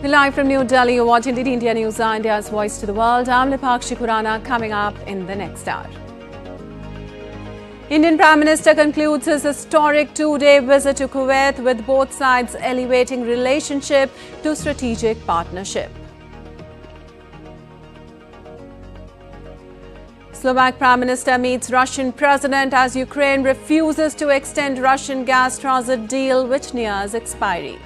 Live from New Delhi, you're watching the India News, India's voice to the world. I'm Lipakshi Khurana, coming up in the next hour. Indian Prime Minister concludes his historic two-day visit to Kuwait, with both sides elevating relationship to strategic partnership. Slovak Prime Minister meets Russian President as Ukraine refuses to extend Russian gas transit deal, which nears expiry.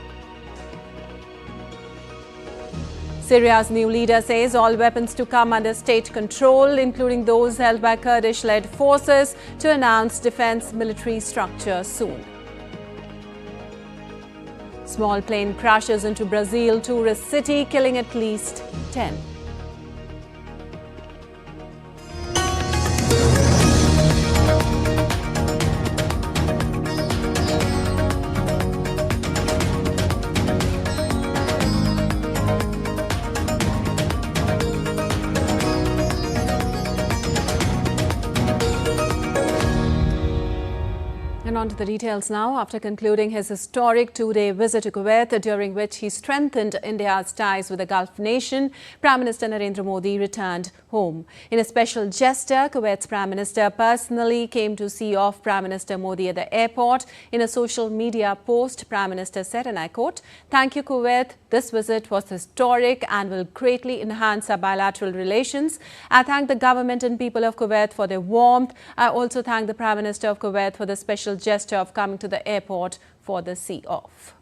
Syria's new leader says all weapons to come under state control, including those held by Kurdish-led forces, to announce defense military structure soon. Small plane crashes into Brazil tourist city, killing at least 10. On to the details now. After concluding his historic two-day visit to Kuwait, during which he strengthened India's ties with the Gulf nation, Prime Minister Narendra Modi returned home. In a special gesture, Kuwait's Prime Minister personally came to see off Prime Minister Modi at the airport. In a social media post, Prime Minister said, and I quote, "Thank you, Kuwait. This visit was historic and will greatly enhance our bilateral relations. I thank the government and people of Kuwait for their warmth. I also thank the Prime Minister of Kuwait for the special gesture of coming to the airport for the see-off."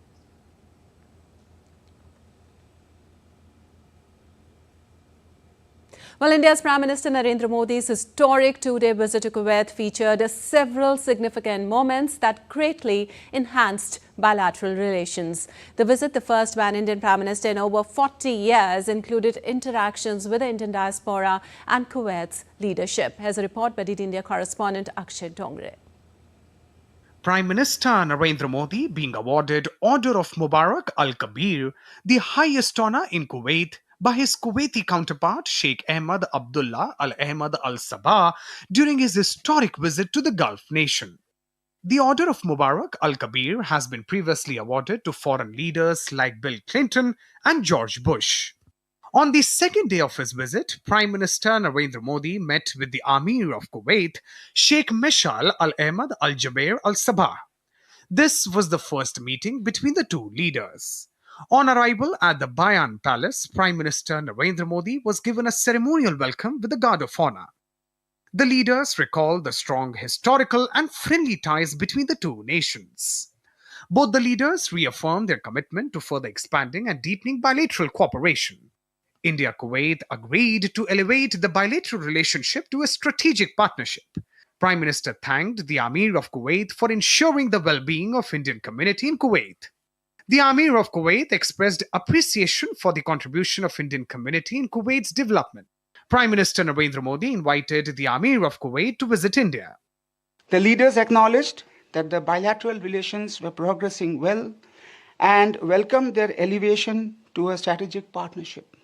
Well, India's Prime Minister Narendra Modi's historic two-day visit to Kuwait featured several significant moments that greatly enhanced bilateral relations. The visit, the first by an Indian Prime Minister in over 40 years, included interactions with the Indian diaspora and Kuwait's leadership. Here's a report by DD India correspondent Akshay Dongre. Prime Minister Narendra Modi being awarded Order of Mubarak Al-Kabir, the highest honor in Kuwait, by his Kuwaiti counterpart Sheikh Ahmed Abdullah Al-Ahmed Al-Sabah during his historic visit to the Gulf nation. The Order of Mubarak Al-Kabir has been previously awarded to foreign leaders like Bill Clinton and George Bush. On the second day of his visit, Prime Minister Narendra Modi met with the Amir of Kuwait, Sheikh Meshal Al-Ahmed Al-Jaber Al-Sabah. This was the first meeting between the two leaders. On arrival at the Bayan Palace, Prime Minister Narendra Modi was given a ceremonial welcome with a guard of honor. The leaders recalled the strong historical and friendly ties between the two nations. Both the leaders reaffirmed their commitment to further expanding and deepening bilateral cooperation. India-Kuwait agreed to elevate the bilateral relationship to a strategic partnership. Prime Minister thanked the Amir of Kuwait for ensuring the well-being of Indian community in Kuwait. The Amir of Kuwait expressed appreciation for the contribution of Indian community in Kuwait's development. Prime Minister Narendra Modi invited the Amir of Kuwait to visit India. The leaders acknowledged that the bilateral relations were progressing well and welcomed their elevation to a strategic partnership.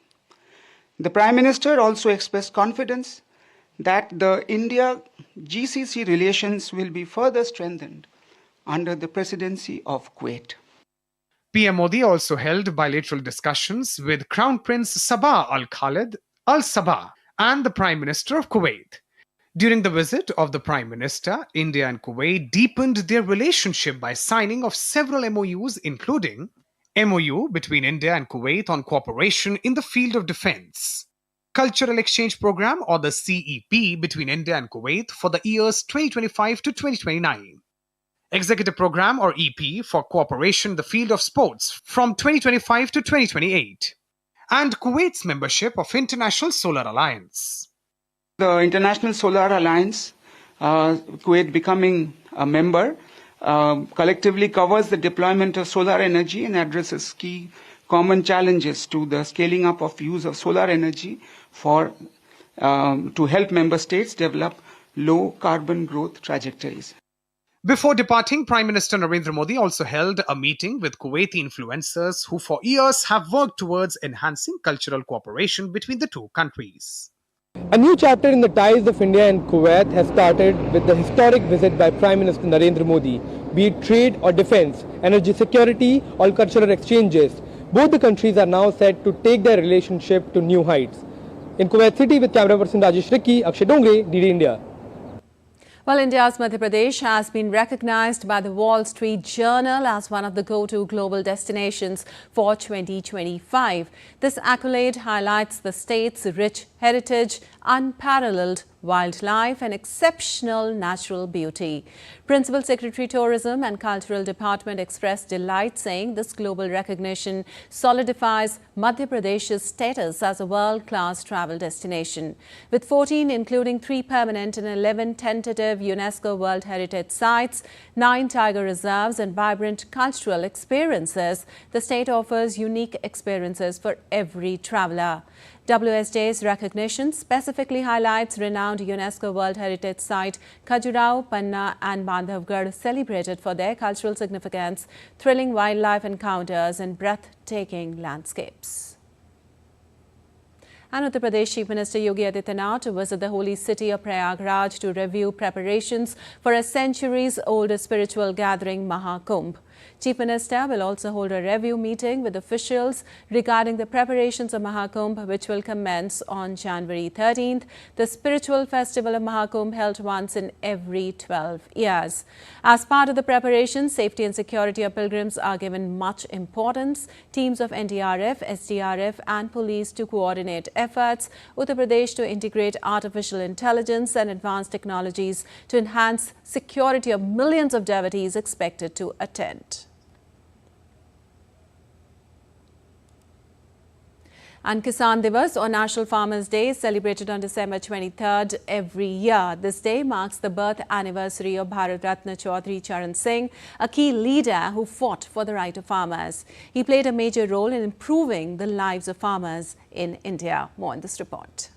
The Prime Minister also expressed confidence that the India-GCC relations will be further strengthened under the presidency of Kuwait. PM Modi also held bilateral discussions with Crown Prince Sabah Al Khalid Al Sabah and the Prime Minister of Kuwait. During the visit of the Prime Minister, India and Kuwait deepened their relationship by signing of several MOUs, including MOU between India and Kuwait on cooperation in the field of defense, Cultural Exchange Program or the CEP between India and Kuwait for the years 2025 to 2029, Executive Program or EP for cooperation in the field of sports from 2025 to 2028, and Kuwait's membership of International Solar Alliance. The International Solar Alliance, Kuwait becoming a member, collectively covers the deployment of solar energy and addresses key common challenges to the scaling up of use of solar energy to help member states develop low carbon growth trajectories. Before departing, Prime Minister Narendra Modi also held a meeting with Kuwaiti influencers who for years have worked towards enhancing cultural cooperation between the two countries. A new chapter in the ties of India and Kuwait has started with the historic visit by Prime Minister Narendra Modi, be it trade or defense, energy security or cultural exchanges. both the countries are now set to take their relationship to new heights. In Kuwait City with camera person Rajesh Rikki, Akshay Dongre, DD India. Well, India's Madhya Pradesh has been recognized by the Wall Street Journal as one of the go-to global destinations for 2025. This accolade highlights the state's rich heritage, unparalleled wildlife and exceptional natural beauty. Principal Secretary Tourism and Cultural Department expressed delight, saying this global recognition solidifies Madhya Pradesh's status as a world-class travel destination. With 14, including 3 permanent and 11 tentative UNESCO World Heritage Sites, 9 tiger reserves and vibrant cultural experiences, the state offers unique experiences for every traveller. WSJ's recognition specifically highlights renowned UNESCO World Heritage Site Khajuraho, Panna and Madhya, celebrated for their cultural significance, thrilling wildlife encounters and breathtaking landscapes. And Uttar Pradesh Chief Minister Yogi Adityanath to visit the holy city of Prayagraj to review preparations for a centuries-old spiritual gathering Mahakumbh. Chief Minister will also hold a review meeting with officials regarding the preparations of Mahakumbh, which will commence on January 13th, the spiritual festival of Mahakumbh held once in every 12 years. As part of the preparations, safety and security of pilgrims are given much importance. Teams of NDRF, SDRF and police to coordinate efforts. Uttar Pradesh to integrate artificial intelligence and advanced technologies to enhance security of millions of devotees expected to attend. And Kisan Divas, or National Farmers' Day, is celebrated on December 23rd every year. This day marks the birth anniversary of Bharat Ratna Chaudhary Charan Singh, a key leader who fought for the right of farmers. He played a major role in improving the lives of farmers in India. More in this report.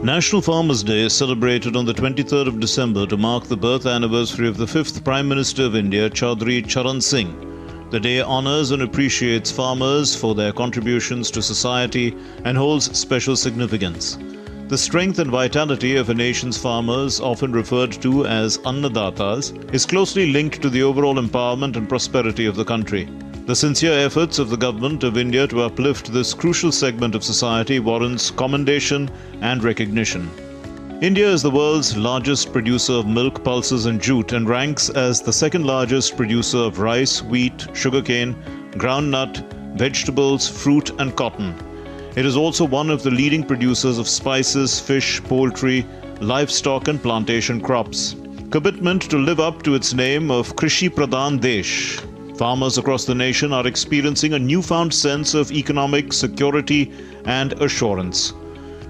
National Farmers' Day is celebrated on the 23rd of December to mark the birth anniversary of the 5th Prime Minister of India, Chaudhary Charan Singh. The day honours and appreciates farmers for their contributions to society and holds special significance. The strength and vitality of a nation's farmers, often referred to as Annadatas, is closely linked to the overall empowerment and prosperity of the country. The sincere efforts of the Government of India to uplift this crucial segment of society warrants commendation and recognition. India is the world's largest producer of milk, pulses and jute and ranks as the second largest producer of rice, wheat, sugarcane, groundnut, vegetables, fruit and cotton. It is also one of the leading producers of spices, fish, poultry, livestock and plantation crops. Commitment to live up to its name of Krishi Pradhan Desh. Farmers across the nation are experiencing a newfound sense of economic security and assurance,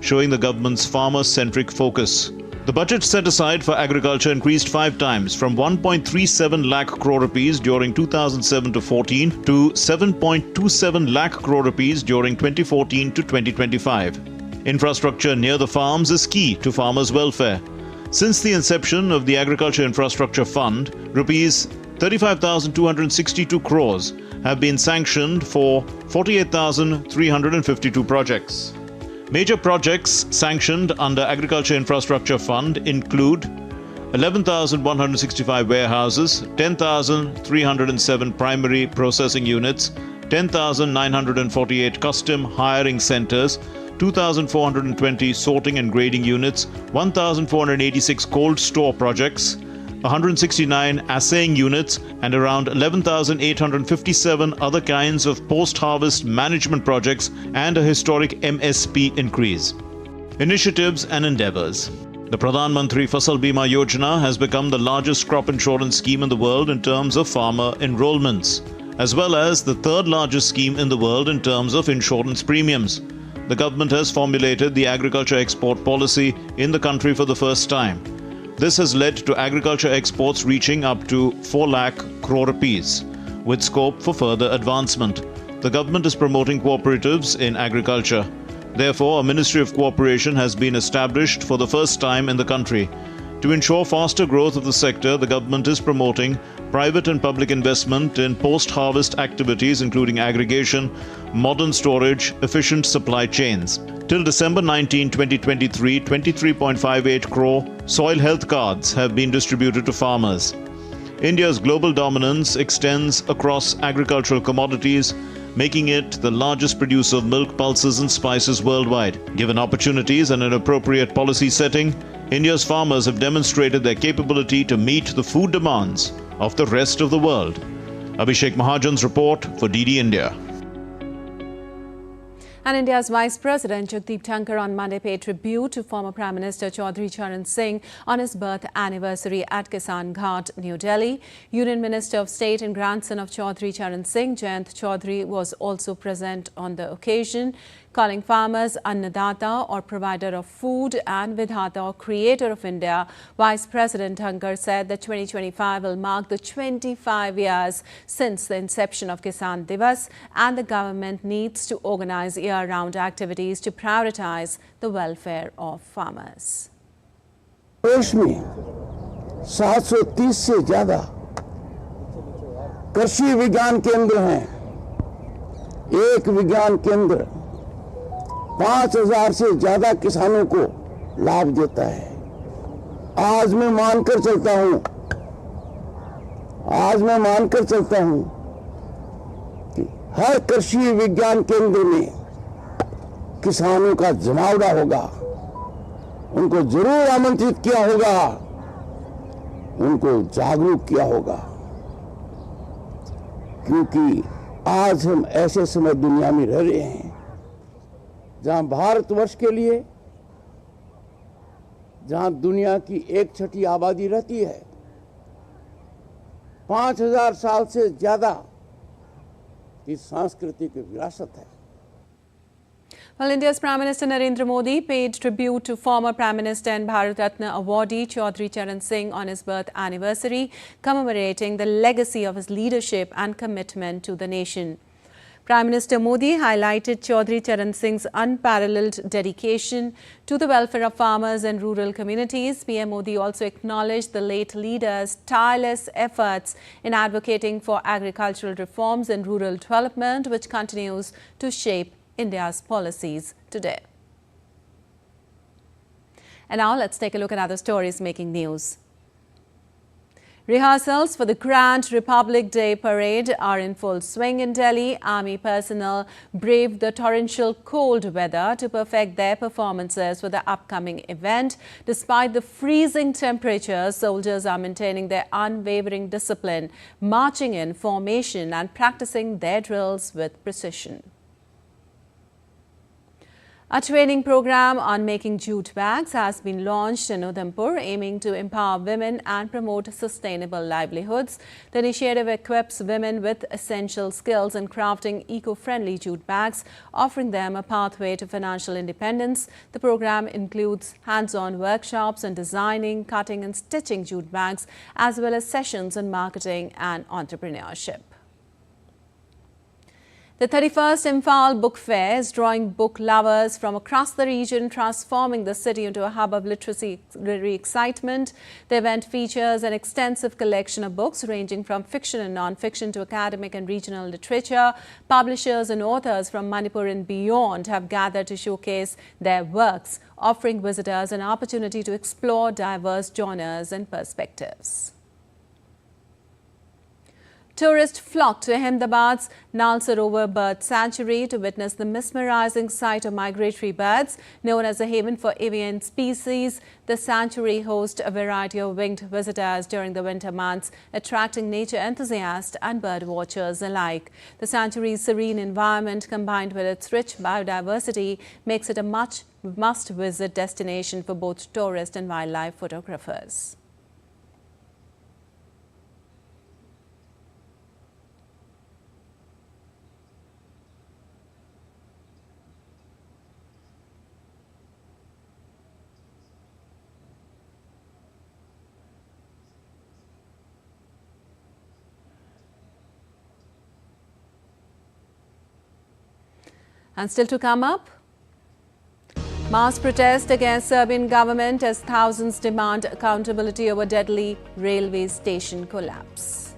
showing the government's farmer-centric focus. The budget set aside for agriculture increased 5 times, from 1.37 lakh crore rupees during 2007-14 to 7.27 lakh crore rupees during 2014 to 2025. Infrastructure near the farms is key to farmers' welfare. Since the inception of the Agriculture Infrastructure Fund, rupees 35,262 crores have been sanctioned for 48,352 projects. Major projects sanctioned under Agriculture Infrastructure Fund include 11,165 warehouses, 10,307 primary processing units, 10,948 custom hiring centers, 2,420 sorting and grading units, 1,486 cold store projects, 169 assaying units and around 11,857 other kinds of post-harvest management projects and a historic MSP increase. Initiatives and endeavors. The Pradhan Mantri Fasal Bima Yojana has become the largest crop insurance scheme in the world in terms of farmer enrollments, as well as the third largest scheme in the world in terms of insurance premiums. The government has formulated the agriculture export policy in the country for the first time. This has led to agriculture exports reaching up to 4 lakh crore rupees, with scope for further advancement. The government is promoting cooperatives in agriculture. Therefore, a Ministry of Cooperation has been established for the first time in the country. To ensure faster growth of the sector, the government is promoting private and public investment in post-harvest activities including aggregation, modern storage, efficient supply chains. Till December 19, 2023, 23.58 crore soil health cards have been distributed to farmers. India's global dominance extends across agricultural commodities, making it the largest producer of milk, pulses and spices worldwide. Given opportunities and an appropriate policy setting, India's farmers have demonstrated their capability to meet the food demands of the rest of the world. Abhishek Mahajan's report for DD India. And India's Vice President Jagdeep Dhankhar on Monday paid tribute to former Prime Minister Chaudhry Charan Singh on his birth anniversary at Kisan Ghat, New Delhi. Union Minister of State and grandson of Chaudhry Charan Singh, Jayant Chaudhry, was also present on the occasion. Calling farmers Annadata or provider of food and Vidhata or creator of India, Vice President Dhankhar said that 2025 will mark the 25 years since the inception of Kisan Divas, and the government needs to organize year-round activities to prioritize the welfare of farmers. देश में 730 से ज्यादा कृषि विज्ञान केंद्र हैं। एक विज्ञान केंद्र 5000 से ज्यादा किसानों को लाभ देता है। आज मैं मानकर चलता हूं कि हर कृषि विज्ञान केंद्र में किसानों का जमावड़ा होगा। उनको जरूर आमंत्रित किया होगा, उनको जागरूक किया होगा, क्योंकि आज हम ऐसे समय दुनिया में रह रहे हैं जहां भारतवर्ष के लिए, जहां दुनिया की 1/6 आबादी रहती है, 5000 साल से ज्यादा की सांस्कृतिक विरासत है। Well, India's Prime Minister Narendra Modi paid tribute to former Prime Minister and Bharat Ratna awardee Chaudhry Charan Singh on his birth anniversary, commemorating the legacy of his leadership and commitment to the nation. Prime Minister Modi highlighted Chaudhry Charan Singh's unparalleled dedication to the welfare of farmers and rural communities. PM Modi also acknowledged the late leader's tireless efforts in advocating for agricultural reforms and rural development, which continues to shape India's policies today. And now let's take a look at other stories making news. Rehearsals for the Grand Republic Day Parade are in full swing in Delhi. Army personnel braved the torrential cold weather to perfect their performances for the upcoming event. Despite the freezing temperatures, soldiers are maintaining their unwavering discipline, marching in formation and practicing their drills with precision. A training program on making jute bags has been launched in Udhampur, aiming to empower women and promote sustainable livelihoods. The initiative equips women with essential skills in crafting eco-friendly jute bags, offering them a pathway to financial independence. The program includes hands-on workshops on designing, cutting and stitching jute bags, as well as sessions on marketing and entrepreneurship. The 31st Imphal Book Fair is drawing book lovers from across the region, transforming the city into a hub of literary excitement. The event features an extensive collection of books ranging from fiction and non-fiction to academic and regional literature. Publishers and authors from Manipur and beyond have gathered to showcase their works, offering visitors an opportunity to explore diverse genres and perspectives. Tourists flock to Ahmedabad's Nal Sarovar Bird Sanctuary to witness the mesmerizing sight of migratory birds. Known as a haven for avian species, the sanctuary hosts a variety of winged visitors during the winter months, attracting nature enthusiasts and bird watchers alike. The sanctuary's serene environment, combined with its rich biodiversity, makes it a must-visit destination for both tourists and wildlife photographers. And still to come up, mass protest against Serbian government as thousands demand accountability over deadly railway station collapse.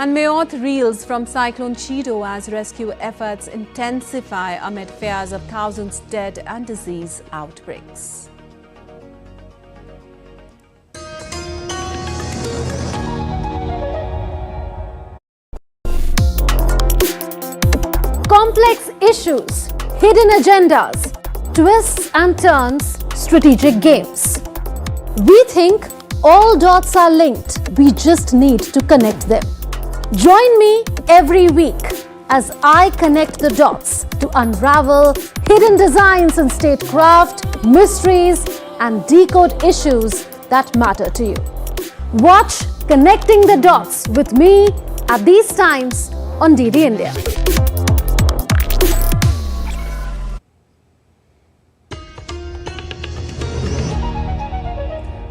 And Mayotte reels from Cyclone Cheeto as rescue efforts intensify amid fears of thousands dead and disease outbreaks. Complex issues, hidden agendas, twists and turns, strategic games. We think all dots are linked, we just need to connect them. Join me every week as I connect the dots to unravel hidden designs in statecraft, mysteries, and decode issues that matter to you. Watch Connecting the Dots with me at these times on DD India.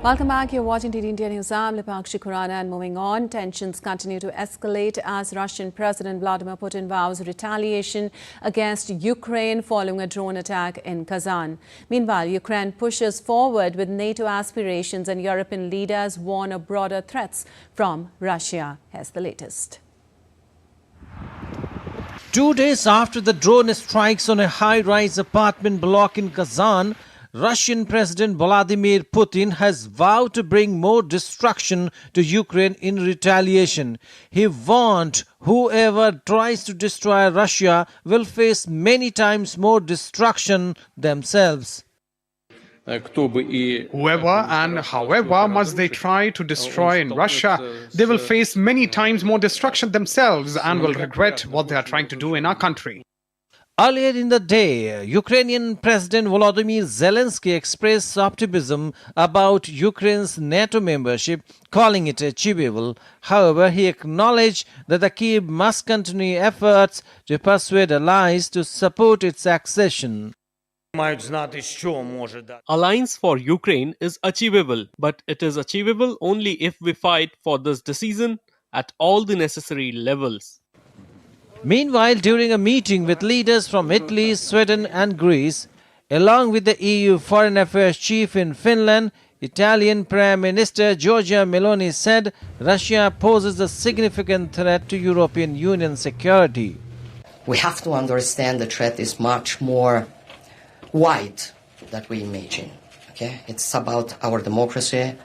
Welcome back. You're watching DD India News. I'm Lipakshi Khurana, and moving on, tensions continue to escalate as Russian President Vladimir Putin vows retaliation against Ukraine following a drone attack in Kazan. Meanwhile, Ukraine pushes forward with NATO aspirations and European leaders warn of broader threats from Russia. Here's the latest. 2 days after the drone strikes on a high-rise apartment block in Kazan, Russian President Vladimir Putin has vowed to bring more destruction to Ukraine in retaliation. He warned whoever tries to destroy Russia will face many times more destruction themselves. Whoever and however much they try to destroy in Russia, they will face many times more destruction themselves and will regret what they are trying to do in our country. Earlier in the day, Ukrainian President Volodymyr Zelensky expressed optimism about Ukraine's NATO membership, calling it achievable. However, he acknowledged that the Kyiv must continue efforts to persuade allies to support its accession. Alliance for Ukraine is achievable, but it is achievable only if we fight for this decision at all the necessary levels. Meanwhile, during a meeting with leaders from Italy, Sweden and Greece, along with the EU Foreign Affairs Chief in Finland, Italian Prime Minister Giorgia Meloni said Russia poses a significant threat to European Union security. We have to understand the threat is much more wide than we imagine. Okay? It's about our democracy,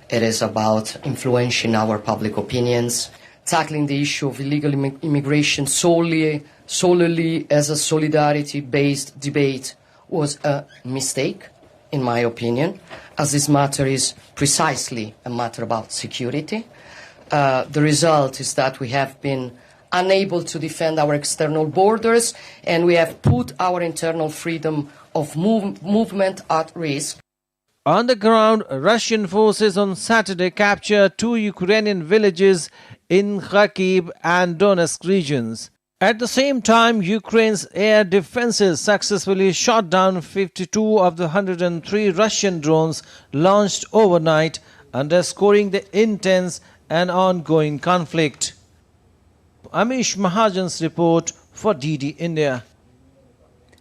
it is about influencing our public opinions, tackling the issue of illegal immigration solely as a solidarity-based debate was a mistake, in my opinion, as this matter is precisely a matter about security. The result is that we have been unable to defend our external borders and we have put our internal freedom of movement at risk. On the ground, Russian forces on Saturday captured 2 Ukrainian villages in Kharkiv and Donetsk regions. At the same time, Ukraine's air defenses successfully shot down 52 of the 103 Russian drones launched overnight, underscoring the intense and ongoing conflict. Amish Mahajan's report for DD India.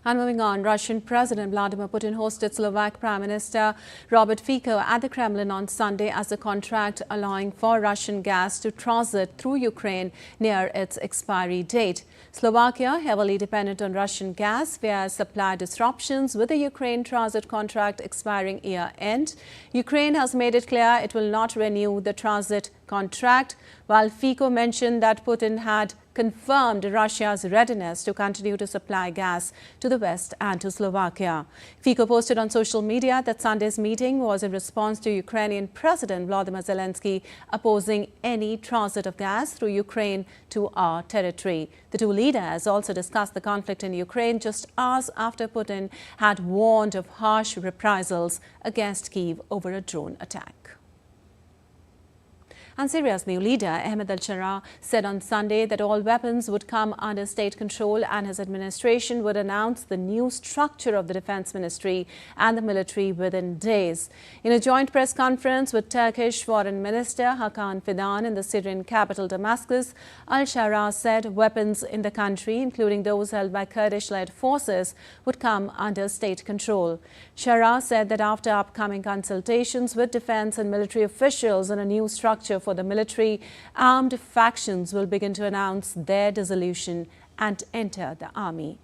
And moving on, Russian President Vladimir Putin hosted Slovak Prime Minister Robert Fico at the Kremlin on Sunday as a contract allowing for Russian gas to transit through Ukraine near its expiry date. Slovakia, heavily dependent on Russian gas, faces supply disruptions with the Ukraine transit contract expiring year-end. Ukraine has made it clear it will not renew the transit contract, while Fico mentioned that Putin had confirmed Russia's readiness to continue to supply gas to the West and to Slovakia. Fico posted on social media that Sunday's meeting was in response to Ukrainian President Volodymyr Zelensky opposing any transit of gas through Ukraine to our territory. The two leaders also discussed the conflict in Ukraine just hours after Putin had warned of harsh reprisals against Kyiv over a drone attack. And Syria's new leader, Ahmed al-Sharaa, said on Sunday that all weapons would come under state control and his administration would announce the new structure of the defense ministry and the military within days. In a joint press conference with Turkish Foreign Minister Hakan Fidan in the Syrian capital Damascus, al-Sharaa said weapons in the country, including those held by Kurdish-led forces, would come under state control. Sharaa said that after upcoming consultations with defense and military officials on a new structure for the military, armed factions will begin to announce their dissolution and enter the army.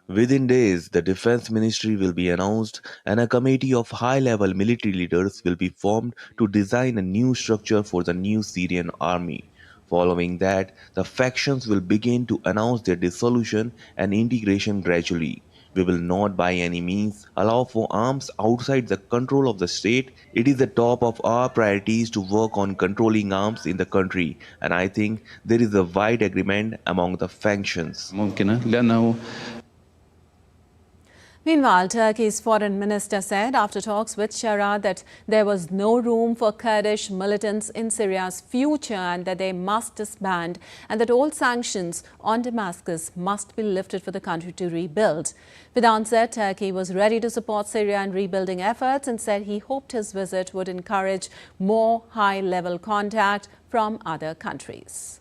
Within days, the Defense Ministry will be announced and a committee of high-level military leaders will be formed to design a new structure for the new Syrian army. Following that, the factions will begin to announce their dissolution and integration gradually. We will not by any means allow for arms outside the control of the state. It is the top of our priorities to work on controlling arms in the country, and I think there is a wide agreement among the factions. Meanwhile, Turkey's foreign minister said after talks with Shara that there was no room for Kurdish militants in Syria's future and that they must disband, and that all sanctions on Damascus must be lifted for the country to rebuild. Fidan said Turkey was ready to support Syria in rebuilding efforts and said he hoped his visit would encourage more high-level contact from other countries.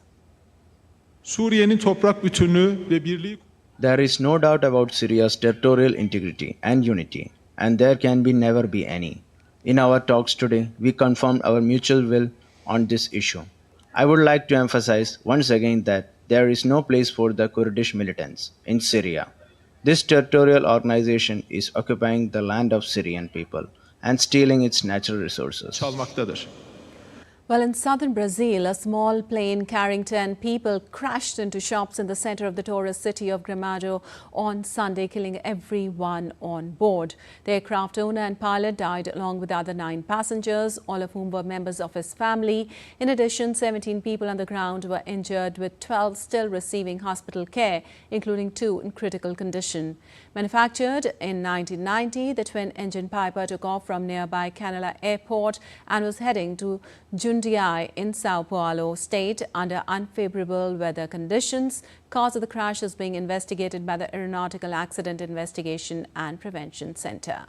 Suriye'nin toprak bütünlüğü ve birliği. There is no doubt about Syria's territorial integrity and unity, and there can never be any. In our talks today, we confirmed our mutual will on this issue. I would like to emphasize once again that there is no place for the Kurdish militants in Syria. This territorial organization is occupying the land of Syrian people and stealing its natural resources. Well, in southern Brazil, a small plane carrying 10 people crashed into shops in the center of the tourist city of Gramado on Sunday, killing everyone on board. The aircraft owner and pilot died along with the other 9 passengers, all of whom were members of his family. In addition, 17 people on the ground were injured, with 12 still receiving hospital care, including 2 in critical condition. Manufactured in 1990, the twin-engine Piper took off from nearby Canela Airport and was heading to Jundiaí in Sao Paulo state under unfavorable weather conditions. Cause of the crash is being investigated by the Aeronautical Accident Investigation and Prevention Center.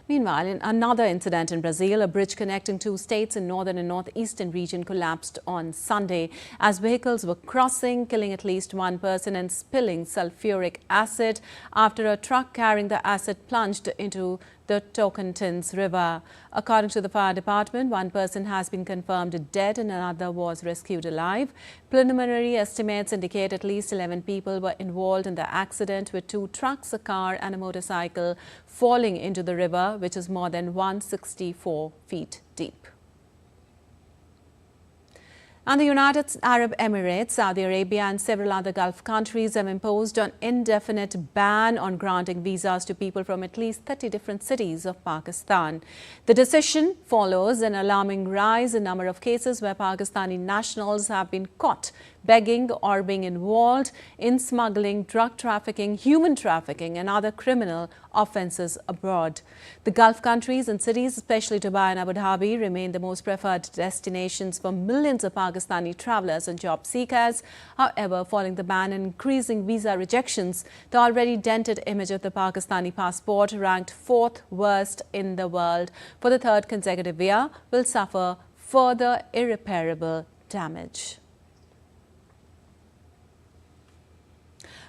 Meanwhile, in another incident in Brazil, a bridge connecting 2 states in northern and northeastern region collapsed on Sunday as vehicles were crossing, killing at least 1 person and spilling sulfuric acid after a truck carrying the acid plunged into the Tocantins River. According to the fire department, 1 person has been confirmed dead and another was rescued alive. Preliminary estimates indicate at least 11 people were involved in the accident, with 2 trucks, a car and a motorcycle falling into the river, which is more than 164 feet deep. And the United Arab Emirates, Saudi Arabia and several other Gulf countries have imposed an indefinite ban on granting visas to people from at least 30 different cities of Pakistan. The decision follows an alarming rise in number of cases where Pakistani nationals have been caught begging or being involved in smuggling, drug trafficking, human trafficking and other criminal offences abroad. The Gulf countries and cities, especially Dubai and Abu Dhabi, remain the most preferred destinations for millions of Pakistani travellers and job seekers. However, following the ban and increasing visa rejections, the already dented image of the Pakistani passport, ranked 4th worst in the world for the 3rd consecutive year, will suffer further irreparable damage.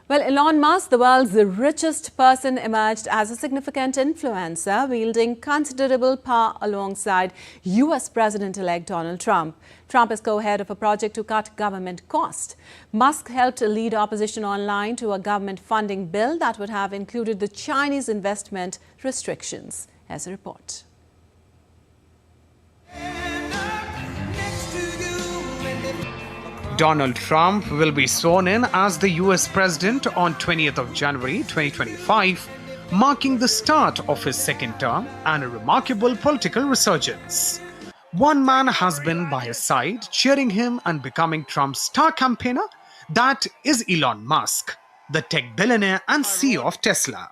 Well, Elon Musk, the world's richest person, emerged as a significant influencer, wielding considerable power alongside U.S. President-elect Donald Trump. Trump is co-head of a project to cut government costs. Musk helped lead opposition online to a government funding bill that would have included the Chinese investment restrictions. Here's a report. Donald Trump will be sworn in as the US President on 20th of January 2025, marking the start of his 2nd term and a remarkable political resurgence. One man has been by his side, cheering him and becoming Trump's star campaigner. That is Elon Musk, the tech billionaire and CEO of Tesla.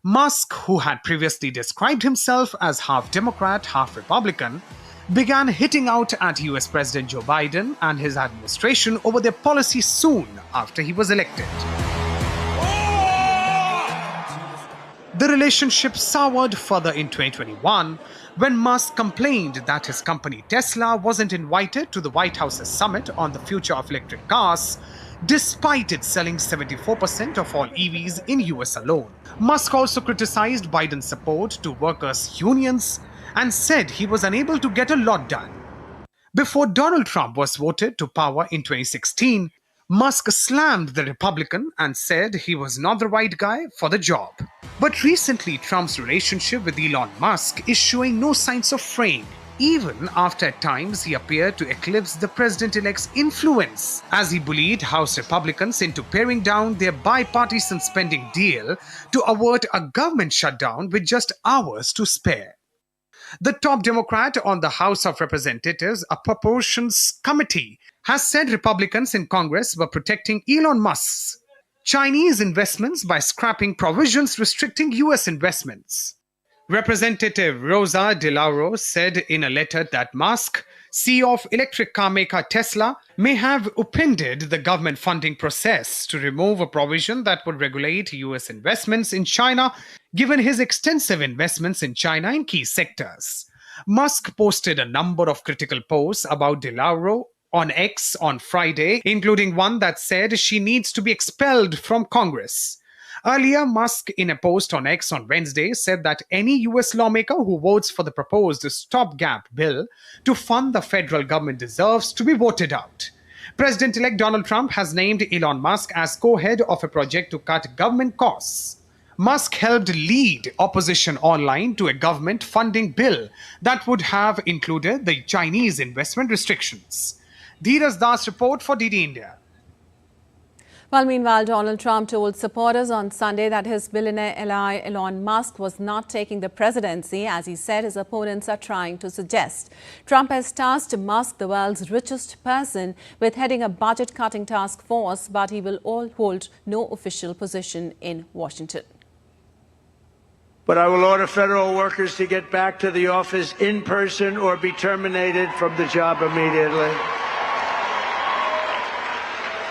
Musk, who had previously described himself as half Democrat, half Republican, began hitting out at US President Joe Biden and his administration over their policies soon after he was elected. The relationship soured further in 2021 when Musk complained that his company Tesla wasn't invited to the White House's summit on the future of electric cars despite it selling 74% of all EVs in US alone. Musk also criticized Biden's support to workers' unions and said he was unable to get a lot done. Before Donald Trump was voted to power in 2016, Musk slammed the Republican and said he was not the right guy for the job. But recently, Trump's relationship with Elon Musk is showing no signs of fraying, even after at times he appeared to eclipse the president-elect's influence, as he bullied House Republicans into paring down their bipartisan spending deal to avert a government shutdown with just hours to spare. The top Democrat on the House of Representatives Appropriations Committee has said Republicans in Congress were protecting Elon Musk's Chinese investments by scrapping provisions restricting US investments. Representative Rosa DeLauro said in a letter that Musk, CEO of electric car maker Tesla, may have upended the government funding process to remove a provision that would regulate US investments in China, given his extensive investments in China in key sectors. Musk posted a number of critical posts about DeLauro on X on Friday, including one that said she needs to be expelled from Congress. Earlier, Musk, in a post on X on Wednesday, said that any US lawmaker who votes for the proposed stopgap bill to fund the federal government deserves to be voted out. President-elect Donald Trump has named Elon Musk as co-head of a project to cut government costs. Musk helped lead opposition online to a government funding bill that would have included the Chinese investment restrictions. Dheeraj Das report for DD India. Well, meanwhile, Donald Trump told supporters on Sunday that his billionaire ally Elon Musk was not taking the presidency, as he said his opponents are trying to suggest. Trump has tasked Musk, the world's richest person, with heading a budget-cutting task force, but he will hold no official position in Washington. But I will order federal workers to get back to the office in person or be terminated from the job immediately.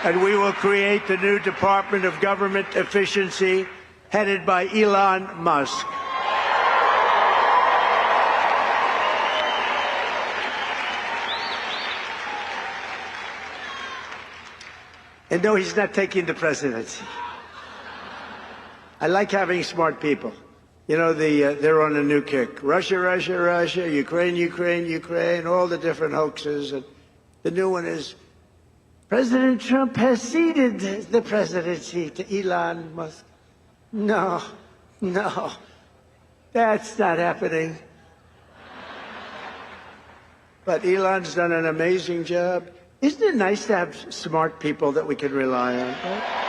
And we will create the new Department of Government Efficiency headed by Elon Musk. And no, he's not taking the presidency. I like having smart people. You know, they're on a new kick. Russia, Russia, Russia, Ukraine, Ukraine, Ukraine, all the different hoaxes. And the new one is President Trump has ceded the presidency to Elon Musk. No, no, that's not happening. But Elon's done an amazing job. Isn't it nice to have smart people that we can rely on?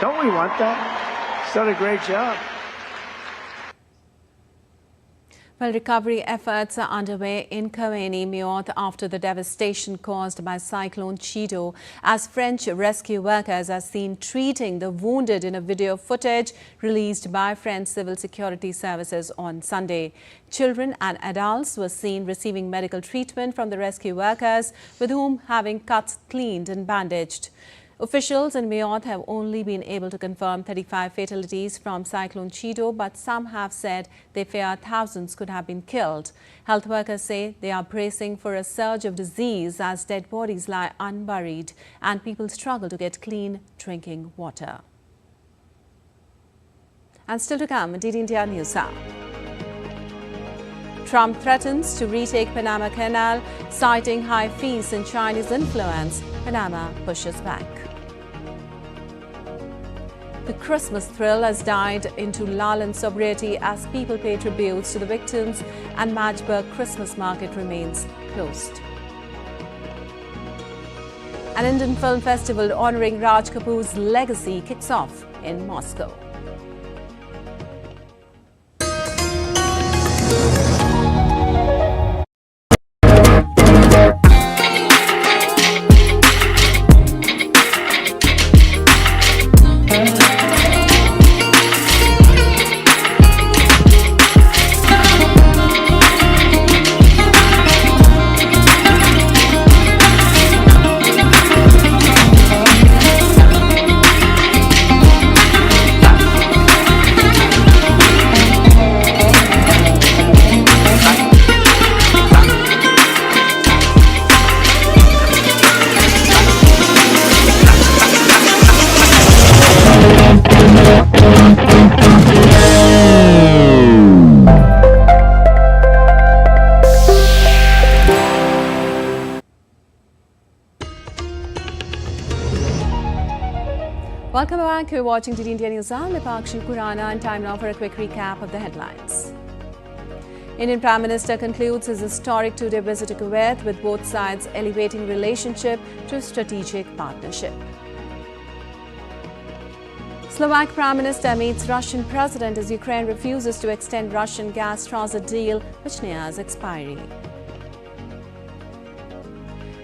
Don't we want that? He's done a great job. Well, recovery efforts are underway in Kuwait after the devastation caused by Cyclone Cheeto, as French rescue workers are seen treating the wounded in a video footage released by French civil security services on Sunday. Children and adults were seen receiving medical treatment from the rescue workers, with whom having cuts cleaned and bandaged. Officials in Mayotte have only been able to confirm 35 fatalities from Cyclone Cheeto, but some have said they fear thousands could have been killed. Health workers say they are bracing for a surge of disease as dead bodies lie unburied and people struggle to get clean drinking water. And still to come, DD India News Hour. Trump threatens to retake Panama Canal, citing high fees and Chinese influence. Panama pushes back. The Christmas thrill has died into lull and sobriety as people pay tributes to the victims, and Magdeburg Christmas market remains closed. An Indian film festival honouring Raj Kapoor's legacy kicks off in Moscow. back. You're watching DD India News Hour. Lipakshi Kurana, and time now for a quick recap of the headlines. Indian Prime Minister concludes his historic two-day visit to Kuwait, with both sides elevating relationship to strategic partnership. Slovak Prime Minister meets Russian President as Ukraine refuses to extend Russian gas transit deal, which nears expiry.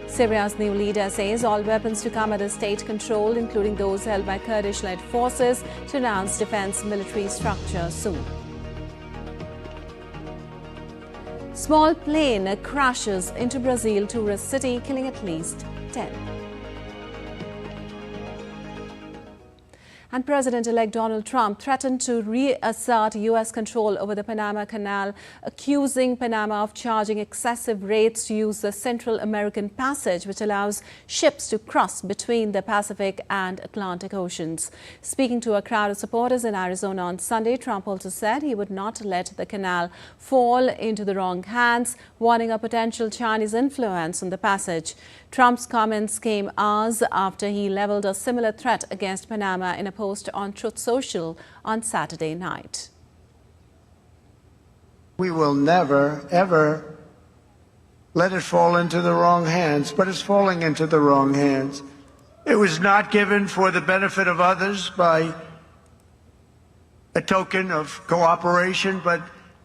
Syria's new leader says all weapons to come under state control, including those held by Kurdish-led forces, to announce defense military structure soon. Small plane crashes into Brazil tourist city, killing at least 10. And President-elect Donald Trump threatened to reassert U.S. control over the Panama Canal, accusing Panama of charging excessive rates to use the Central American Passage, which allows ships to cross between the Pacific and Atlantic Oceans. Speaking to a crowd of supporters in Arizona on Sunday, Trump also said he would not let the canal fall into the wrong hands, warning of potential Chinese influence on the passage. Trump's comments came hours after he leveled a similar threat against Panama in a post on Truth Social on Saturday night. We will never, ever let it fall into the wrong hands, but it's falling into the wrong hands. It was not given for the benefit of others by a token of cooperation, but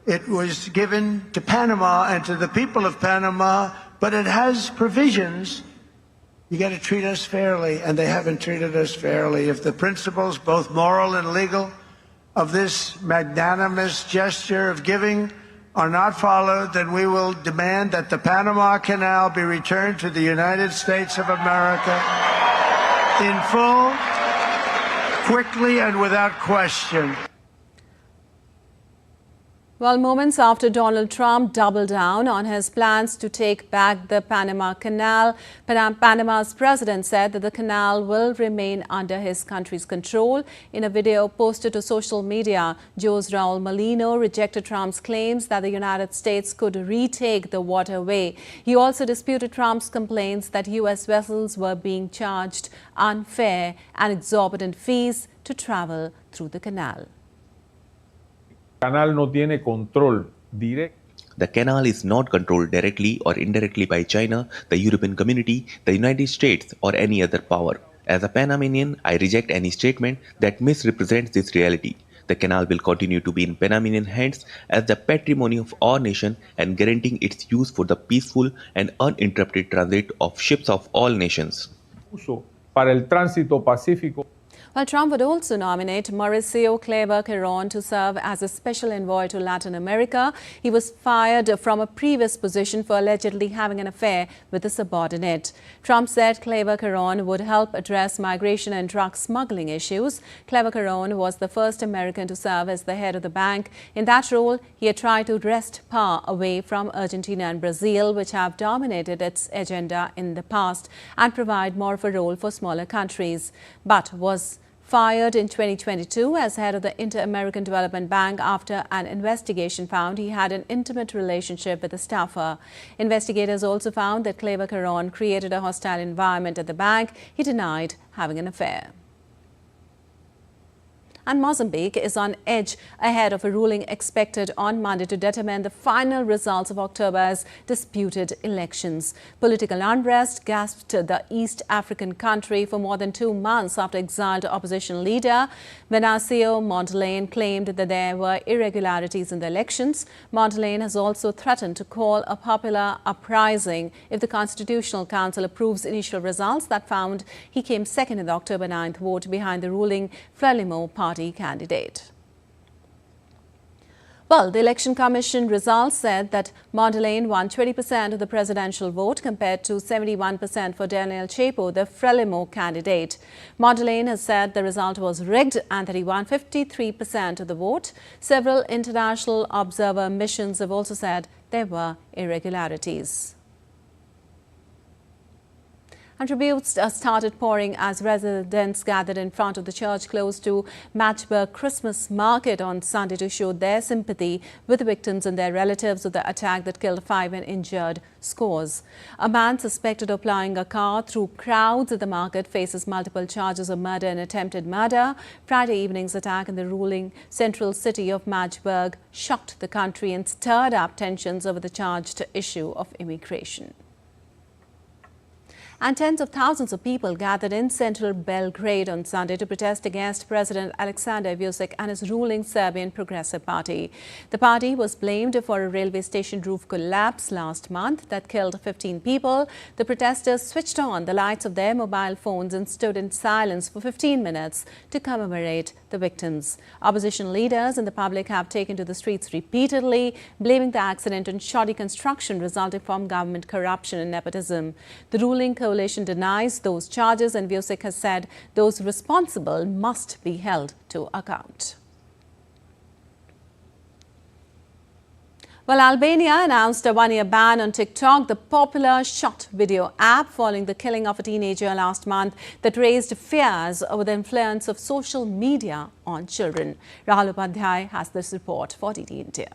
it was given to Panama and to the people of Panama, but it has provisions. You got to treat us fairly, and they haven't treated us fairly. If the principles, both moral and legal, of this magnanimous gesture of giving are not followed, then we will demand that the Panama Canal be returned to the United States of America in full, quickly, and without question. Well, moments after Donald Trump doubled down on his plans to take back the Panama Canal, Panama's president said that the canal will remain under his country's control. In a video posted to social media, Jose Raul Molino rejected Trump's claims that the United States could retake the waterway. He also disputed Trump's complaints that U.S. vessels were being charged unfair and exorbitant fees to travel through the canal. Canal no tiene control directo. The canal is not controlled directly or indirectly by China, the European Community, the United States, or any other power. As a Panamanian, I reject any statement that misrepresents this reality. The canal will continue to be in Panamanian hands as the patrimony of our nation and guaranteeing its use for the peaceful and uninterrupted transit of ships of all nations. Para el tránsito pacífico. Well, Trump would also nominate Mauricio Claver-Caron to serve as a special envoy to Latin America. He was fired from a previous position for allegedly having an affair with a subordinate. Trump said Claver-Caron would help address migration and drug smuggling issues. Claver-Caron was the first American to serve as the head of the bank. In that role, he had tried to wrest power away from Argentina and Brazil, which have dominated its agenda in the past, and provide more of a role for smaller countries, but was fired in 2022 as head of the Inter-American Development Bank after an investigation found he had an intimate relationship with a staffer. Investigators also found that Claver-Caron created a hostile environment at the bank. He denied having an affair. And Mozambique is on edge ahead of a ruling expected on Monday to determine the final results of October's disputed elections. Political unrest gasped the East African country for more than 2 months after exiled opposition leader Venancio Mondlane claimed that there were irregularities in the elections. Mondlane has also threatened to call a popular uprising if the Constitutional Council approves initial results that found he came second in the October 9th vote behind the ruling Frelimo party candidate. Well, the Election Commission results said that Mondlane won 20% of the presidential vote compared to 71% for Daniel Cheeto, the Frelimo candidate. Mondlane has said the result was rigged and that he won 53% of the vote. Several international observer missions have also said there were irregularities. And tributes started pouring as residents gathered in front of the church close to Magdeburg Christmas market on Sunday to show their sympathy with the victims and their relatives of the attack that killed 5 and injured scores. A man suspected of plying a car through crowds at the market faces multiple charges of murder and attempted murder. Friday evening's attack in the ruling central city of Magdeburg shocked the country and stirred up tensions over the charged issue of immigration. And tens of thousands of people gathered in central Belgrade on Sunday to protest against President Aleksandar Vučić and his ruling Serbian Progressive Party. The party was blamed for a railway station roof collapse last month that killed 15 people. The protesters switched on the lights of their mobile phones and stood in silence for 15 minutes to commemorate the victims. Opposition leaders and the public have taken to the streets repeatedly, blaming the accident on shoddy construction resulting from government corruption and nepotism. The ruling coalition denies those charges, and Vučić has said those responsible must be held to account. Well, Albania announced a one-year ban on TikTok, the popular short video app, following the killing of a teenager last month that raised fears over the influence of social media on children. Rahul Upadhyay has this report for DD India.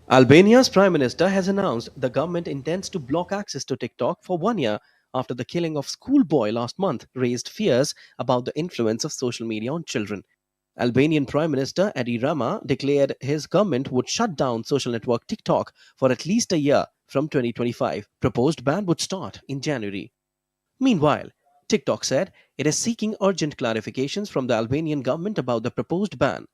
Albania's Prime Minister has announced the government intends to block access to TikTok for 1 year after the killing of schoolboy last month raised fears about the influence of social media on children. Albanian Prime Minister Edi Rama declared his government would shut down social network TikTok for at least a year from 2025. Proposed ban would start in January. Meanwhile, TikTok said it is seeking urgent clarifications from the Albanian government about the proposed ban.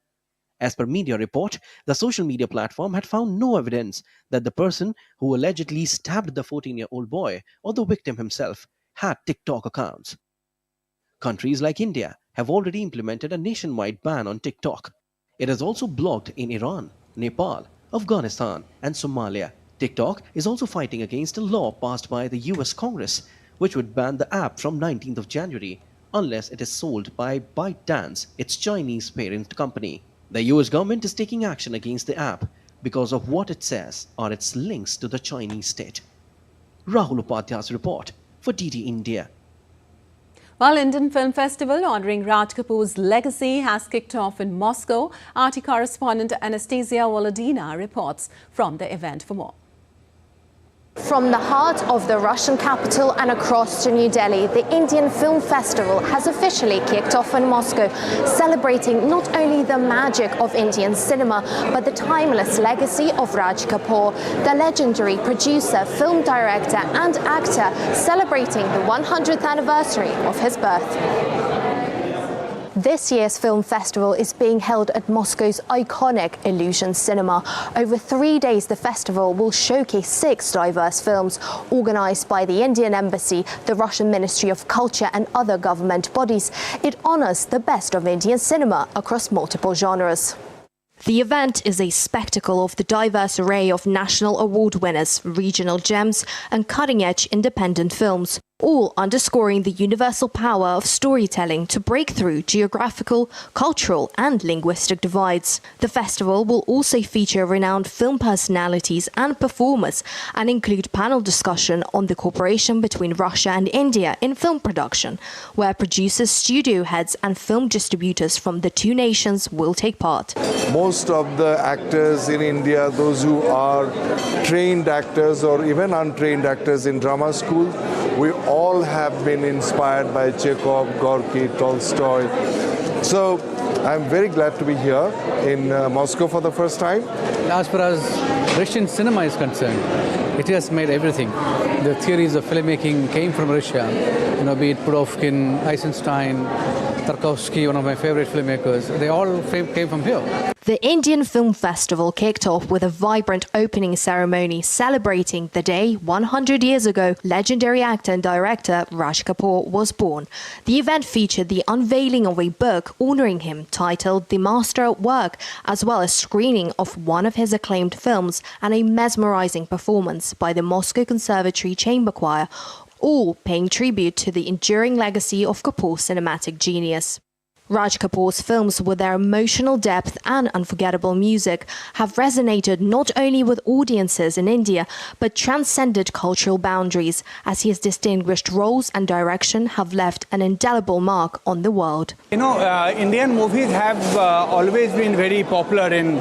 As per media report, the social media platform had found no evidence that the person who allegedly stabbed the 14-year-old boy or the victim himself had TikTok accounts. Countries like India have already implemented a nationwide ban on TikTok. It is also blocked in Iran, Nepal, Afghanistan, and Somalia. TikTok is also fighting against a law passed by the US Congress, which would ban the app from 19th of January unless it is sold by ByteDance, its Chinese parent company. The US government is taking action against the app because of what it says are its links to the Chinese state. Rahul Upadhyay's report for DD India. Well, Indian Film Festival honouring Raj Kapoor's legacy has kicked off in Moscow. RT correspondent Anastasia Volodina reports from the event for more. From the heart of the Russian capital and across to New Delhi, the Indian Film Festival has officially kicked off in Moscow, celebrating not only the magic of Indian cinema, but the timeless legacy of Raj Kapoor, the legendary producer, film director and actor, celebrating the 100th anniversary of his birth. This year's film festival is being held at Moscow's iconic Illusion Cinema. Over 3 days, the festival will showcase 6 diverse films organised by the Indian Embassy, the Russian Ministry of Culture and other government bodies. It honours the best of Indian cinema across multiple genres. The event is a spectacle of the diverse array of national award winners, regional gems and cutting-edge independent films, all underscoring the universal power of storytelling to break through geographical, cultural and linguistic divides. The festival will also feature renowned film personalities and performers and include panel discussion on the cooperation between Russia and India in film production, where producers, studio heads and film distributors from the two nations will take part. Most of the actors in India, those who are trained actors or even untrained actors in drama school, we all have been inspired by Chekhov, Gorky, Tolstoy. So I'm very glad to be here in Moscow for the first time. As far as Russian cinema is concerned, it has made everything. The theories of filmmaking came from Russia, be it Pudovkin, Eisenstein, Tarkovsky, one of my favorite filmmakers. They all came from here. The Indian Film Festival kicked off with a vibrant opening ceremony celebrating the day 100 years ago legendary actor and director Raj Kapoor was born. The event featured the unveiling of a book honouring him titled The Master at Work, as well as screening of one of his acclaimed films and a mesmerising performance by the Moscow Conservatory Chamber Choir, all paying tribute to the enduring legacy of Kapoor's cinematic genius. Raj Kapoor's films, with their emotional depth and unforgettable music, have resonated not only with audiences in India, but transcended cultural boundaries, as his distinguished roles and direction have left an indelible mark on the world. You know, Indian movies have always been very popular in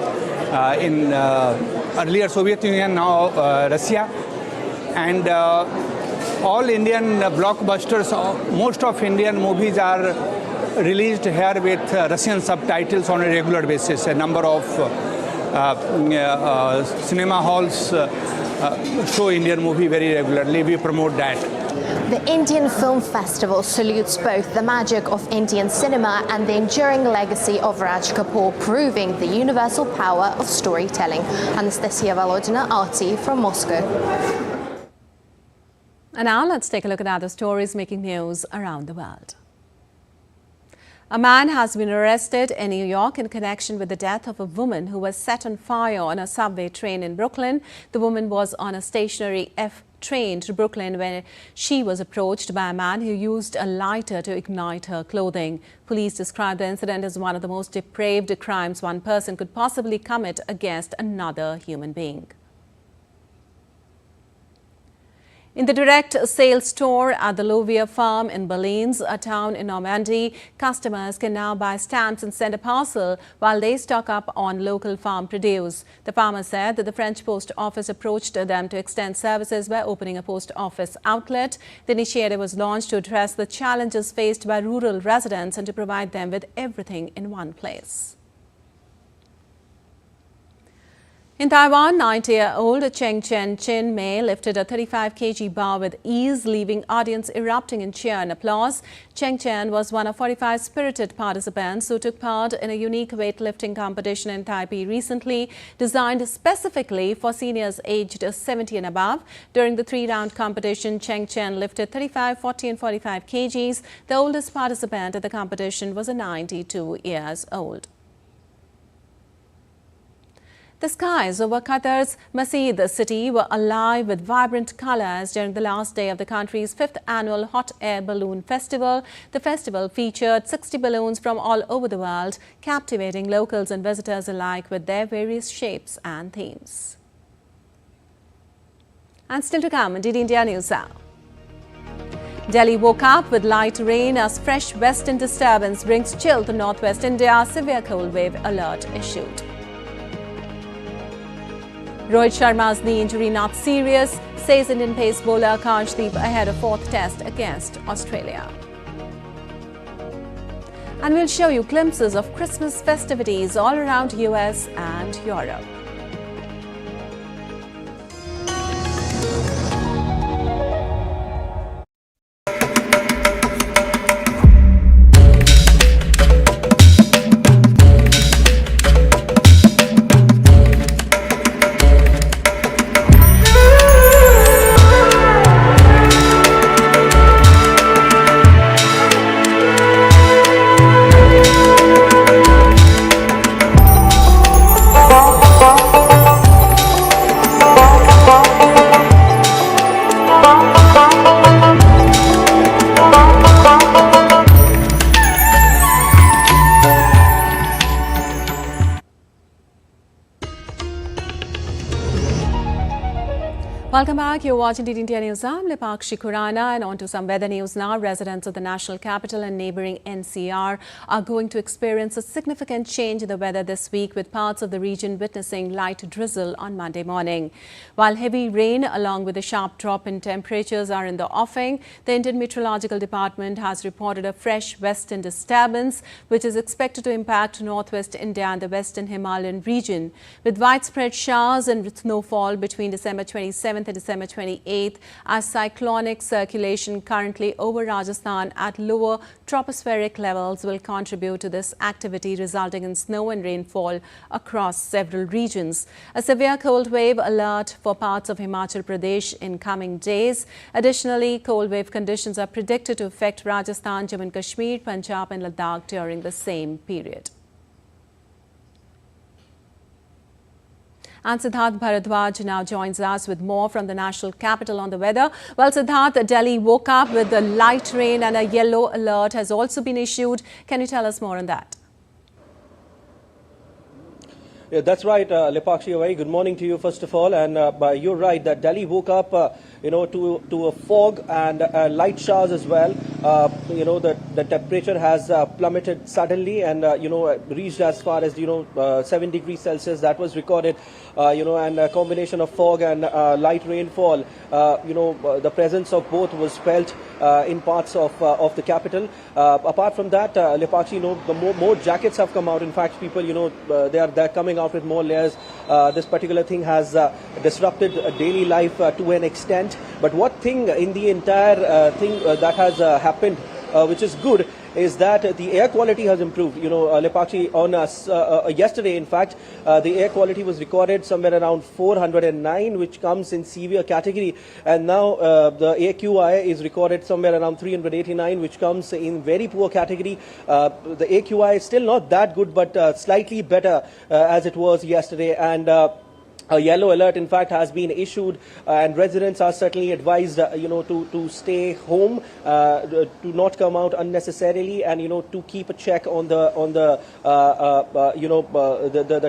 earlier Soviet Union, now Russia, and all Indian blockbusters, most of Indian movies are released here with Russian subtitles on a regular basis. A number of cinema halls show Indian movie very regularly. We promote that. The Indian Film Festival salutes both the magic of Indian cinema and the enduring legacy of Raj Kapoor, proving the universal power of storytelling. Anastasia Volodina, RT from Moscow. And now let's take a look at other stories making news around the world. A man has been arrested in New York in connection with the death of a woman who was set on fire on a subway train in Brooklyn. The woman was on a stationary F train to Brooklyn when she was approached by a man who used a lighter to ignite her clothing. Police described the incident as one of the most depraved crimes one person could possibly commit against another human being. In the direct sales store at the Lovia farm in Belines, a town in Normandy, customers can now buy stamps and send a parcel while they stock up on local farm produce. The farmer said that the French post office approached them to extend services by opening a post office outlet. The initiative was launched to address the challenges faced by rural residents and to provide them with everything in one place. In Taiwan, 90-year-old Cheng Chen Mei lifted a 35 kg bar with ease, leaving audience erupting in cheer and applause. Cheng Chen was one of 45 spirited participants who took part in a unique weightlifting competition in Taipei recently, designed specifically for seniors aged 70 and above. During the three-round competition, Cheng Chen lifted 35, 40 and 45 kgs. The oldest participant at the competition was 92 years old. The skies over Qatar's Masjid city were alive with vibrant colors during the last day of the country's 5th annual Hot Air Balloon Festival. The festival featured 60 balloons from all over the world, captivating locals and visitors alike with their various shapes and themes. And still to come, DD India News Now. Delhi woke up with light rain as fresh western disturbance brings chill to northwest India. Severe cold wave alert issued. Rohit Sharma's knee injury not serious, says Indian pace bowler Arshdeep ahead of 4th test against Australia. And we'll show you glimpses of Christmas festivities all around US and Europe. Welcome back. You're watching DD India News. I'm Lipakshi Khurana, and on to some weather news now. Residents of the national capital and neighbouring NCR are going to experience a significant change in the weather this week, with parts of the region witnessing light drizzle on Monday morning. While heavy rain along with a sharp drop in temperatures are in the offing, the Indian Meteorological Department has reported a fresh western disturbance which is expected to impact northwest India and the western Himalayan region, with widespread showers and snowfall between December 27th and December 28th, as cyclonic circulation currently over Rajasthan at lower tropospheric levels will contribute to this activity, resulting in snow and rainfall across several regions. A severe cold wave alert for parts of Himachal Pradesh in coming days. Additionally, cold wave conditions are predicted to affect Rajasthan, Jammu and Kashmir, Punjab and Ladakh during the same period. And Siddharth Bharadwaj now joins us with more from the national capital on the weather. Well, Siddharth, Delhi woke up with the light rain and a yellow alert has also been issued. Can you tell us more on that? Yeah, that's right, Lepakshi. A very good morning to you, first of all. And you're right that Delhi woke up, to a fog and light showers as well. The temperature has plummeted suddenly and, reached as far as, 7 degrees Celsius. That was recorded, and a combination of fog and light rainfall. The presence of both was felt in parts of the capital. Apart from that, Lepakshi, the more jackets have come out. In fact, people, they're coming out with more layers. This particular thing has disrupted daily life to an extent. But what thing in the entire thing that has happened, which is good, is that the air quality has improved. Lepakshi, on yesterday, in fact, the air quality was recorded somewhere around 409, which comes in severe category. And now the AQI is recorded somewhere around 389, which comes in very poor category. The AQI is still not that good, but slightly better as it was yesterday. And a yellow alert, in fact, has been issued, and residents are certainly advised, to stay home, to not come out unnecessarily, and to keep a check on the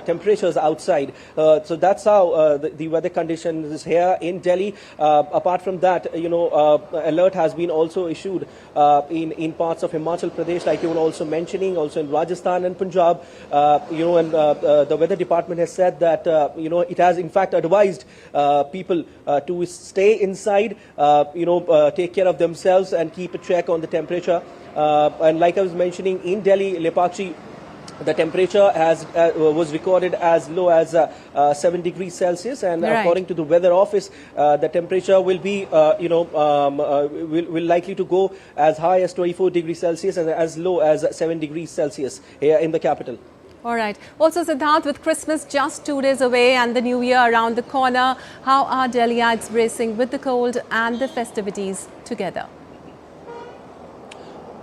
temperatures outside. So that's how the weather conditions is here in Delhi. Apart from that, alert has been also issued in parts of Himachal Pradesh, like you were also mentioning, also in Rajasthan and Punjab. And the weather department has said that it has in fact advised people to stay inside, take care of themselves and keep a check on the temperature. And like I was mentioning, in Delhi, Lepakshi, the temperature was recorded as low as 7 degrees Celsius, and according to the weather office, the temperature will be, will likely to go as high as 24 degrees Celsius and as low as 7 degrees Celsius here in the capital. All right. Also, Siddharth, with Christmas just 2 days away and the New Year around the corner, how are Delhiites bracing with the cold and the festivities together?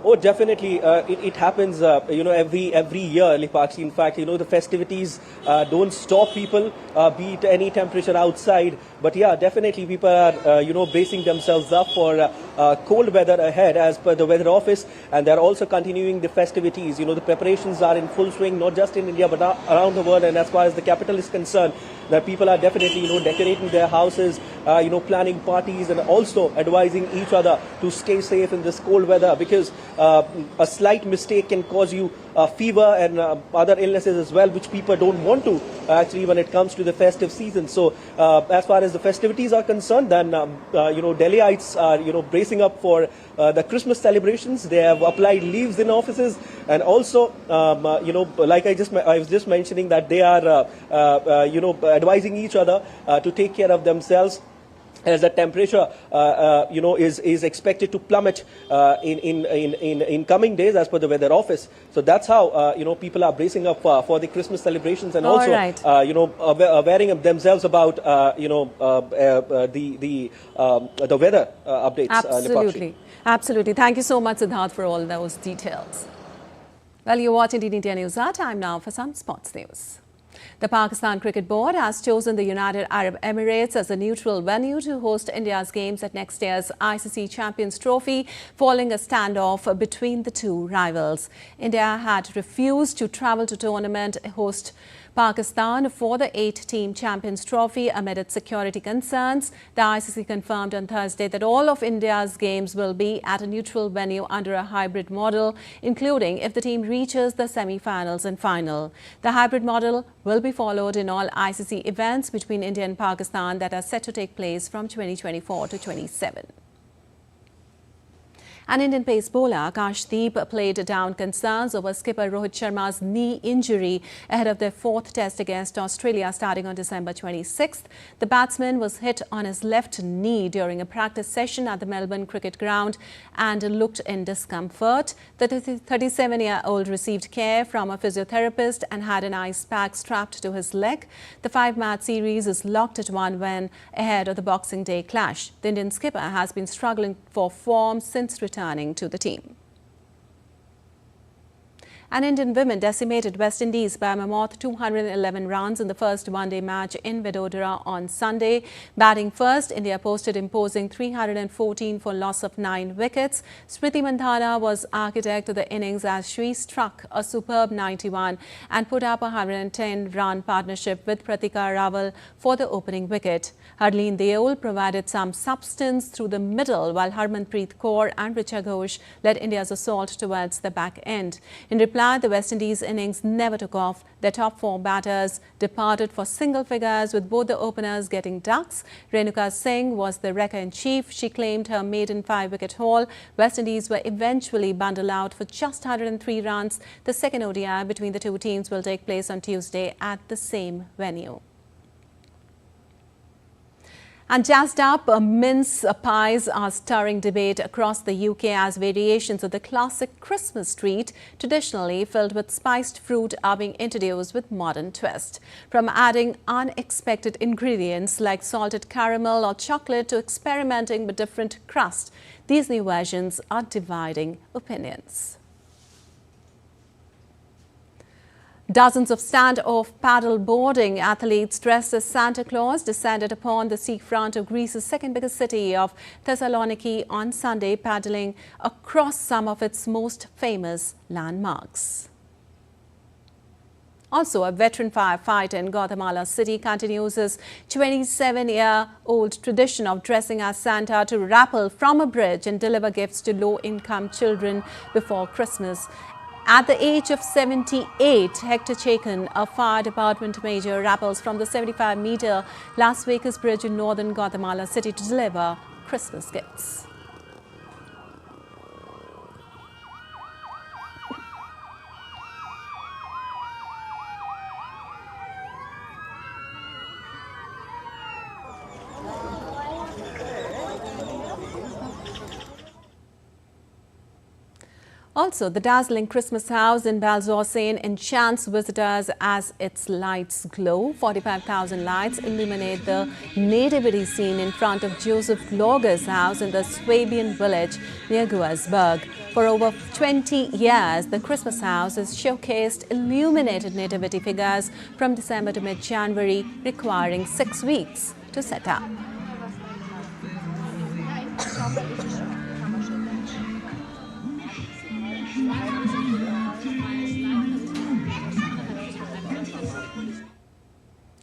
Oh, definitely. It happens, every year, Lepakshi. In fact, the festivities don't stop people, be it any temperature outside. But yeah, definitely people are, bracing themselves up for cold weather ahead as per the weather office. And they're also continuing the festivities. The preparations are in full swing, not just in India, but around the world. And as far as the capital is concerned, that people are definitely, decorating their houses, planning parties, and also advising each other to stay safe in this cold weather, because a slight mistake can cause you fever and other illnesses as well, which people don't want to actually when it comes to the festive season. So as far as the festivities are concerned, then Delhiites are bracing up for the Christmas celebrations. They have applied leaves in offices, and also like I was just mentioning, that they are advising each other to take care of themselves, as the temperature, is expected to plummet in coming days, as per the weather office. So that's how people are bracing up for the Christmas celebrations, and also awareing themselves about the weather updates. Absolutely, absolutely. Thank you so much, Siddharth, for all those details. Well, you're watching India News. Our time now for some sports news. The Pakistan Cricket Board has chosen the United Arab Emirates as a neutral venue to host India's games at next year's ICC Champions Trophy, following a standoff between the two rivals. India had refused to travel to tournament host Pakistan for the 8-team Champions Trophy amid its security concerns. The ICC confirmed on Thursday that all of India's games will be at a neutral venue under a hybrid model, including if the team reaches the semi-finals and final. The hybrid model will be followed in all ICC events between India and Pakistan that are set to take place from 2024 to 27. An Indian pace bowler, Akashdeep, played down concerns over skipper Rohit Sharma's knee injury ahead of their 4th test against Australia starting on December 26th. The batsman was hit on his left knee during a practice session at the Melbourne Cricket Ground and looked in discomfort. The 37-year-old received care from a physiotherapist and had an ice pack strapped to his leg. The 5-match series is locked at 1-1 ahead of the Boxing Day clash. The Indian skipper has been struggling for form since returning to the team. And Indian women decimated West Indies by a mammoth 211 runs in the first one-day match in Vadodara on Sunday. Batting first, India posted imposing 314 for loss of 9 wickets. Smriti Mandhana was architect of the innings as she struck a superb 91 and put up a 110-run partnership with Pratika Rawal for the opening wicket. Harleen Deol provided some substance through the middle, while Harmanpreet Kaur and Richa Ghosh led India's assault towards the back end. In reply, the West Indies innings never took off. Their top 4 batters departed for single figures, with both the openers getting ducks. Renuka Singh was the wrecker-in-chief. She claimed her maiden 5-wicket haul. West Indies were eventually bundled out for just 103 runs. The second ODI between the two teams will take place on Tuesday at the same venue. And jazzed up, mince pies are stirring debate across the UK as variations of the classic Christmas treat, traditionally filled with spiced fruit, are being introduced with modern twist. From adding unexpected ingredients like salted caramel or chocolate to experimenting with different crust, these new versions are dividing opinions. Dozens of stand-off paddle-boarding athletes dressed as Santa Claus descended upon the seafront of Greece's second biggest city of Thessaloniki on Sunday, paddling across some of its most famous landmarks. Also, a veteran firefighter in Guatemala City continues his 27-year-old tradition of dressing as Santa to rappel from a bridge and deliver gifts to low-income children before Christmas. At the age of 78, Hector Chacon, a fire department major, rappels from the 75-meter Las Vegas Bridge in northern Guatemala City to deliver Christmas gifts. Also, the dazzling Christmas house in Balzorsain enchants visitors as its lights glow. 45,000 lights illuminate the nativity scene in front of Joseph Gloger's house in the Swabian village near Guasberg. For over 20 years, the Christmas house has showcased illuminated nativity figures from December to mid-January, requiring 6 weeks to set up.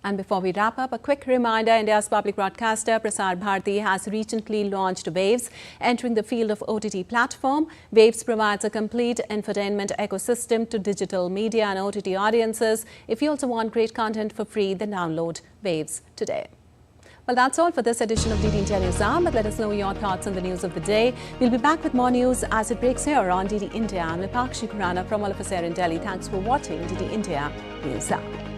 And before we wrap up, a quick reminder, India's public broadcaster Prasar Bharati has recently launched Waves, entering the field of OTT platform. Waves provides a complete infotainment ecosystem to digital media and OTT audiences. If you also want great content for free, then download Waves today. Well, that's all for this edition of DD India News Hour, but let us know your thoughts on the news of the day. We'll be back with more news as it breaks here on DD India. I'm Lipakshi Khurana from all of us here in Delhi. Thanks for watching DD India News Hour.